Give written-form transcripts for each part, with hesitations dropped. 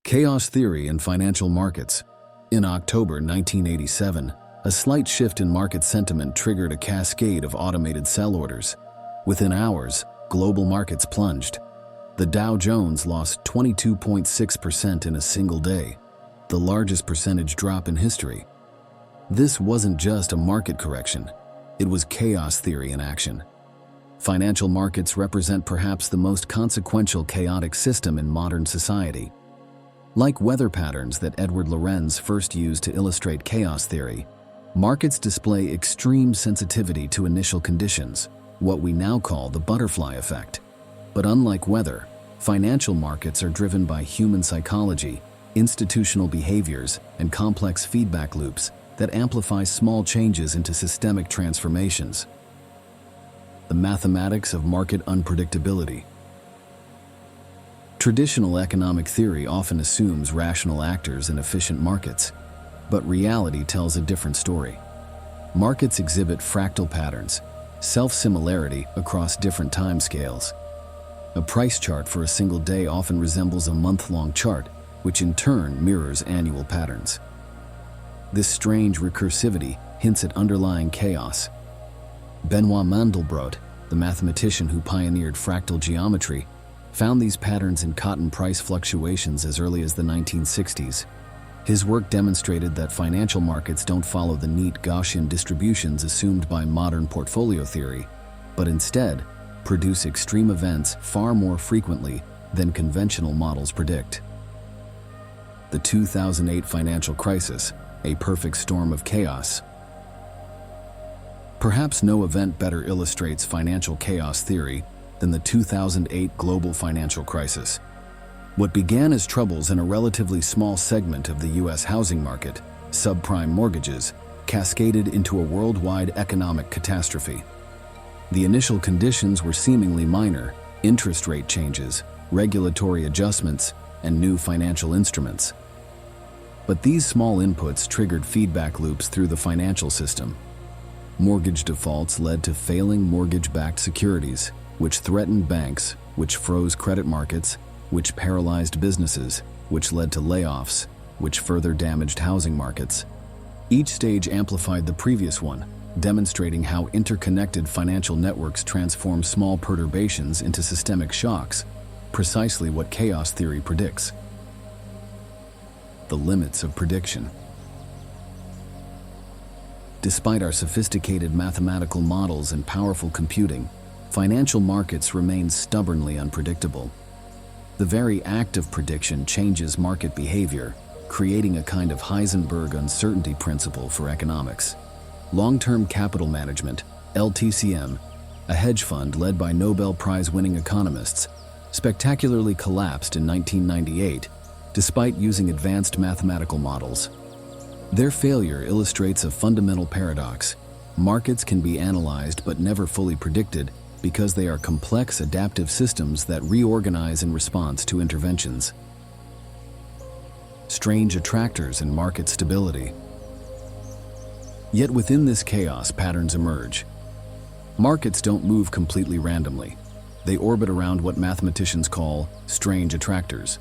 Chaos theory in financial markets. In October 1987, a slight shift in market sentiment triggered a cascade of automated sell orders. Within hours, global markets plunged. The Dow Jones lost 22.6% in a single day, the largest percentage drop in history. This wasn't just a market correction, it was chaos theory in action. Financial markets represent perhaps the most consequential chaotic system in modern society. Like weather patterns that Edward Lorenz first used to illustrate chaos theory, markets display extreme sensitivity to initial conditions, what we now call the butterfly effect. But unlike weather, financial markets are driven by human psychology, institutional behaviors, and complex feedback loops that amplify small changes into systemic transformations. The mathematics of market unpredictability. Traditional economic theory often assumes rational actors and efficient markets, but reality tells a different story. Markets exhibit fractal patterns, self-similarity across different timescales. A price chart for a single day often resembles a month-long chart, which in turn mirrors annual patterns. This strange recursivity hints at underlying chaos. Benoit Mandelbrot, the mathematician who pioneered fractal geometry, found these patterns in cotton price fluctuations as early as the 1960s. His work demonstrated that financial markets don't follow the neat Gaussian distributions assumed by modern portfolio theory, but instead produce extreme events far more frequently than conventional models predict. The 2008 financial crisis, a perfect storm of chaos. Perhaps no event better illustrates financial chaos theory than the 2008 global financial crisis. What began as troubles in a relatively small segment of the U.S. housing market, subprime mortgages, cascaded into a worldwide economic catastrophe. The initial conditions were seemingly minor: interest rate changes, regulatory adjustments, and new financial instruments. But these small inputs triggered feedback loops through the financial system. Mortgage defaults led to failing mortgage-backed securities, which threatened banks, which froze credit markets, which paralyzed businesses, which led to layoffs, which further damaged housing markets. Each stage amplified the previous one, demonstrating how interconnected financial networks transform small perturbations into systemic shocks, precisely what chaos theory predicts. The limits of prediction. Despite our sophisticated mathematical models and powerful computing, financial markets remain stubbornly unpredictable. The very act of prediction changes market behavior, creating a kind of Heisenberg uncertainty principle for economics. Long-term capital management, LTCM, a hedge fund led by Nobel Prize-winning economists, spectacularly collapsed in 1998, despite using advanced mathematical models. Their failure illustrates a fundamental paradox. Markets can be analyzed but never fully predicted because they are complex adaptive systems that reorganize in response to interventions. Strange attractors in market stability. Yet within this chaos, patterns emerge. Markets don't move completely randomly. They orbit around what mathematicians call strange attractors,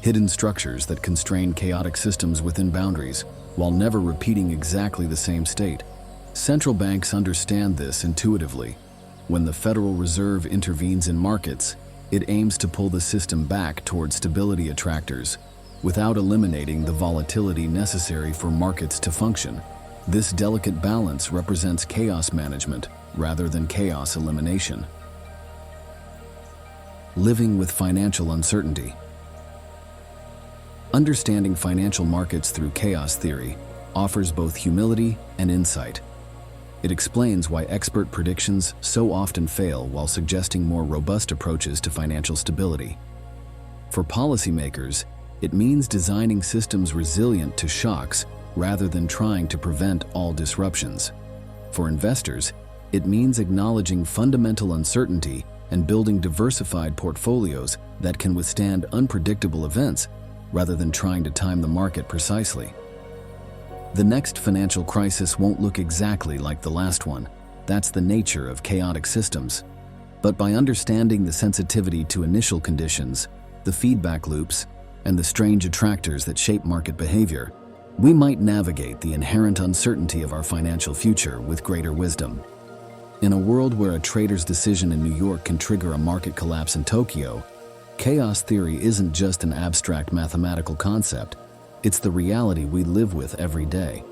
hidden structures that constrain chaotic systems within boundaries, while never repeating exactly the same state. Central banks understand this intuitively. When the Federal Reserve intervenes in markets, it aims to pull the system back toward stability attractors, without eliminating the volatility necessary for markets to function. This delicate balance represents chaos management rather than chaos elimination. Living with financial uncertainty. Understanding financial markets through chaos theory offers both humility and insight. It explains why expert predictions so often fail while suggesting more robust approaches to financial stability. For policymakers, it means designing systems resilient to shocks rather than trying to prevent all disruptions. For investors, it means acknowledging fundamental uncertainty and building diversified portfolios that can withstand unpredictable events rather than trying to time the market precisely. The next financial crisis won't look exactly like the last one. That's the nature of chaotic systems. But by understanding the sensitivity to initial conditions, the feedback loops, and the strange attractors that shape market behavior, we might navigate the inherent uncertainty of our financial future with greater wisdom. In a world where a trader's decision in New York can trigger a market collapse in Tokyo, chaos theory isn't just an abstract mathematical concept, it's the reality we live with every day.